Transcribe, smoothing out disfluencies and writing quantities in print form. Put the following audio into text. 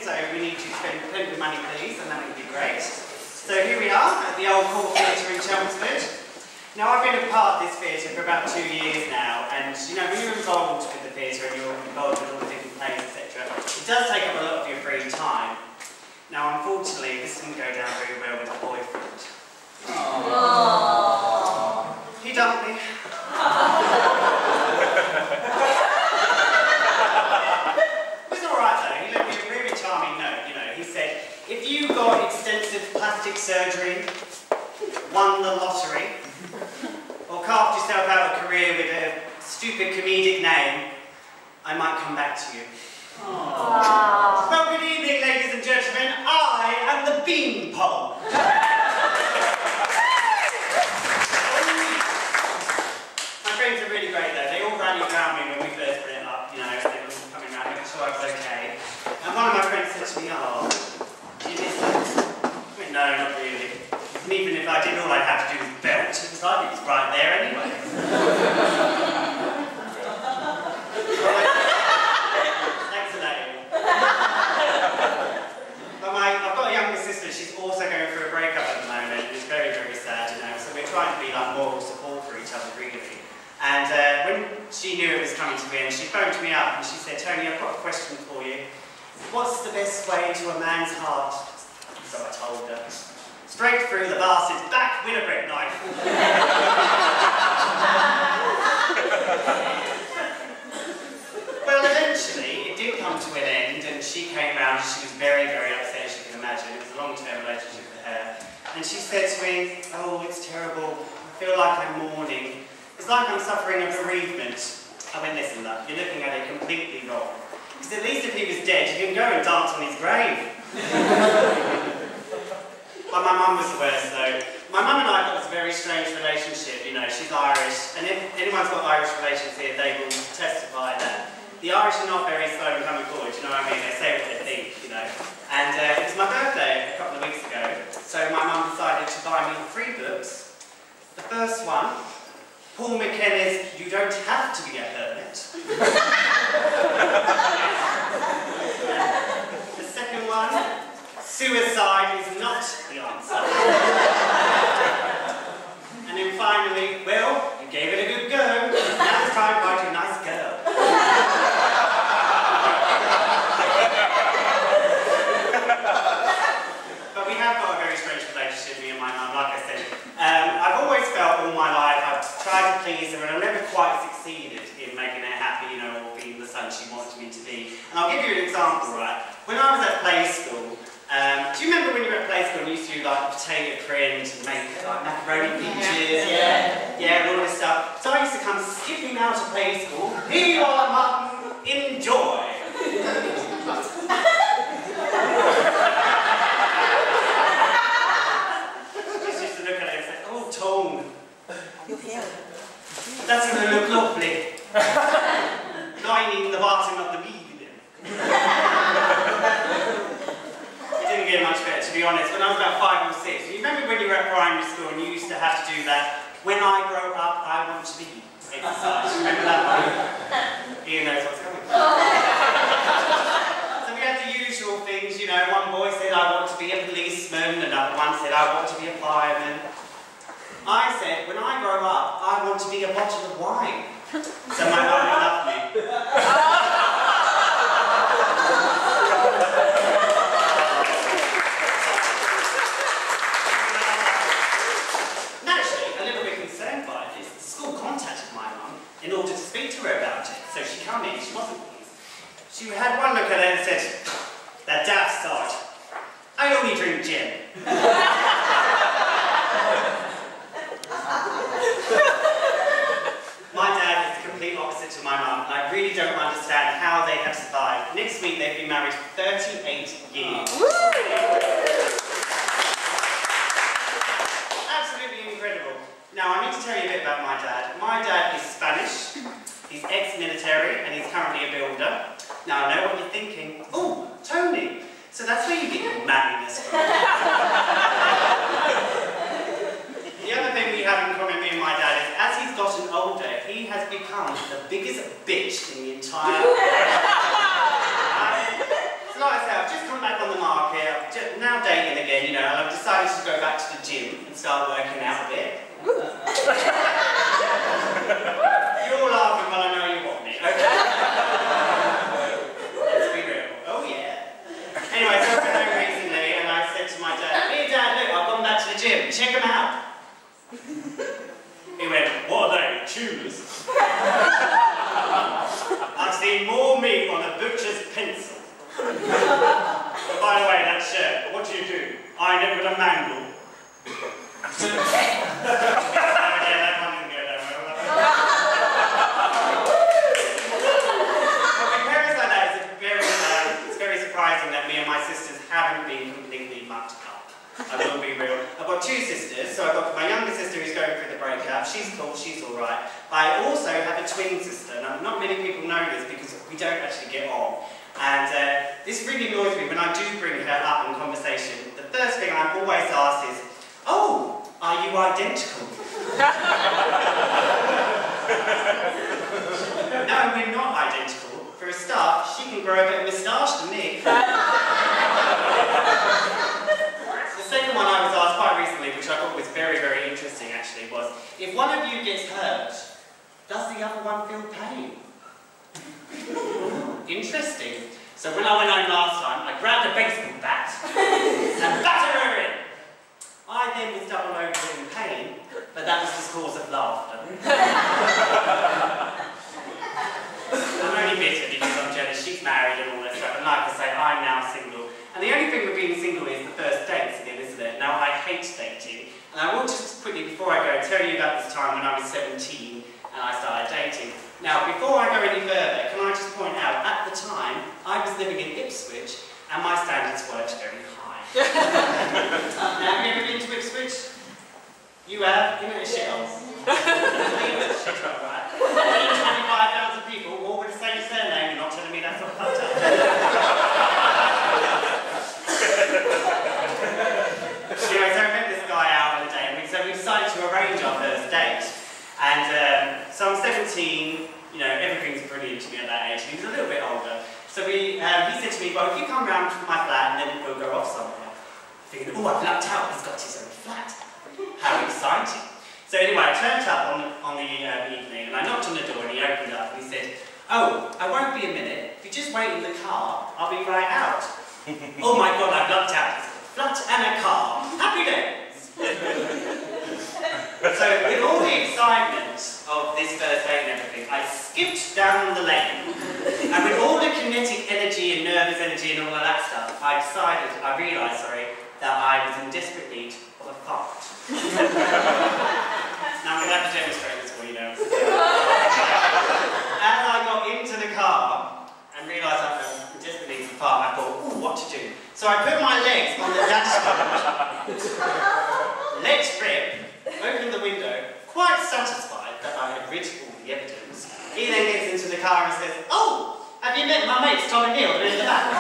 so we need to spend plenty of money, please, and that would be great. So here we are at the Old Court Theatre in Chelmsford. Now, I've been a part of this theatre for about 2 years now, and you know, when you're involved with the theatre and you're involved with all the different plays, etc., it does take up a lot of your free time. Now, unfortunately, this didn't go down very well with a boyfriend. Aww. He dumped me. It was alright though. He left me a really charming note, you know. He said, if you got extensive plastic surgery, won the lottery, or carved yourself out a career with a stupid comedic name, I might come back to you. Aww. Well, good evening, ladies and gentlemen. I am the beanpole. My friends are really great though. They all rallied around me when we first put it up, you know, they were all coming around, making sure I was okay. And one of my friends said to me, oh, do you miss that? I went, no, not really. And even if I did, all I'd have to do was belt, because I think it's right there anyway. Thanks a lot. But I've got a younger sister, she's also going through a breakup at the moment. It's very, very sad, you know, so we're trying to be like moral support for each other, really. And when she knew it was coming to me, and she phoned me up and she said, Tony, I've got a question for you. What's the best way to a man's heart? So I told her. Straight through the bastard's back with a bread knife. Well, eventually, it did come to an end, and she came round and she was very, very upset, as you can imagine. It was a long-term relationship with her. And she said to me, oh, it's terrible. I feel like I'm mourning. It's like I'm suffering a bereavement. I went, listen, look, you're looking at it completely wrong. Because at least if he was dead, you can go and dance on his grave. But my mum was the worst, though. My mum and I have got this very strange relationship, you know, she's Irish, and if anyone's got Irish relations here, they will testify that the Irish are not very slow in coming forward, you know what I mean? They say what they think, you know. And it was my birthday a couple of weeks ago, so my mum decided to buy me 3 books. The first one, Paul McKenna's You Don't Have to Be a Hermit. The second one, Suicide is Not the Answer. And then finally, well, you gave it a good go. Now it's time to find a nice girl. But we have got a very strange relationship, me and my mum, like I said. I've always felt all my life I've tried to please her, and I've never quite succeeded in making her happy, you know, or being the son she wanted me to be. And I'll give you an example, right? When I was at play school, do you remember when you were at play school and you used to do like potato print and make like macaroni peaches? Yeah, and all this stuff. So I used to come skipping out of play school. Here you are, Mum, enjoy. That's going to look lovely. Lining the bottom of the medium. It didn't get much better, to be honest. When I was about 5 or 6, you remember when you were at primary school and you used to have to do that, when I grow up, I want to be exercise. Remember that one? Ian knows what's coming. So we had the usual things, you know, one boy said I want to be a policeman, another one said I want to be a fireman. I said, when I grow up, I want to be a bottle of wine. So my mum loved me. Naturally, a little bit concerned by this, the school contacted my mum in order to speak to her about it. So she came in, she wasn't pleased. She had one look at her and said, that daft sod. I only drink gin. My dad is the complete opposite to my mum, and I really don't understand how they have survived. Next week they've been married for 38 years. Absolutely incredible. Now I need to tell you a bit about my dad. My dad is Spanish, he's ex-military, and he's currently a builder. Now I know what you're thinking. Oh, Tony, so that's where you get your manliness from. The other thing we have in common, me and my dad, is as he's gotten older, he has become the biggest bitch in the entire world. It's like I said, I've just come back on the market, I'm just now dating again, you know, and I've decided to go back to the gym and start working out a bit. You're all laughing, but I know you want me, okay? Let's be real. Oh yeah. Anyway, so I went home recently and I said to my dad, "Hey Dad, look, I've gone back to the gym, check them out." He went, "What are they, tuners?" I've seen more meat on a butcher's pencil. But by the way, that shirt, what do you do? Iron it with a mangle. Yeah, that one didn't go that well. But with parents like that, it's very surprising that me and my sisters haven't been completely mucked up. I will be real. I've got two sisters, so I've got my younger sister who's going through the breakup. She's cool, she's alright. But I also have a twin sister. Now, not many people know this because we don't actually get on. And this really annoys me when I do bring her up in conversation. The first thing I'm always asked is, "Oh, are you identical?" No, we're not identical. For a start, she can grow a bit of moustache than me. The second one I was asked quite recently, which I thought was very, very interesting actually, was, if one of you gets hurt, does the other one feel pain? Interesting. So when I went home last time, I grabbed a baseball bat and battered her in. I then was double over in pain, but that was just cause of laughter. I'm only bitter because I'm jealous. She's married and all that stuff, and like I say, I'm now single. And the only thing with being single is the first dates again, isn't it? Now, I hate dating, and I will just quickly, before I go, tell you about this time when I was 17 and I started dating. Now, before I go any further, can I just point out, at the time, I was living in Ipswich, and my standards weren't very high. Now, have you ever been to Ipswich? You have? You know the shithole. You know the shithole, right? 25,000 people, all with the same surname, you're not telling me that's not fucked up. Anyway, so I met this guy out on a date, and so we decided to arrange our first date. And so I'm 17, you know, everything's brilliant to me at that age, and he was a little bit older. So he said to me, "Well, if you come round to my flat, and then we'll go off somewhere." Thinking, "Oh, I've lucked out, he's got his own flat. How exciting." So anyway, I turned up on the evening, and I knocked on the door, and he opened up, and he said, "Oh, I won't be a minute. If you just wait in the car, I'll be right out." Oh my God, I've lucked out. He's got a flat and a car. Happy days. So with all the excitement of this first date and everything, I skipped down the lane, and with all the kinetic energy and nervous energy and all of that stuff, I realised, that I was in desperate need of a fart. Now I'm going to have to demonstrate this for you now. As I got into the car and realised I was in desperate need of a fart, I thought, "Ooh, what to do?" So I put my legs on the dashboard, let rip, opened the window, quite satisfied that I had rid all the evidence. He then gets into the car and says, "Oh, have you met my mates Tom and Neil? They're in the back."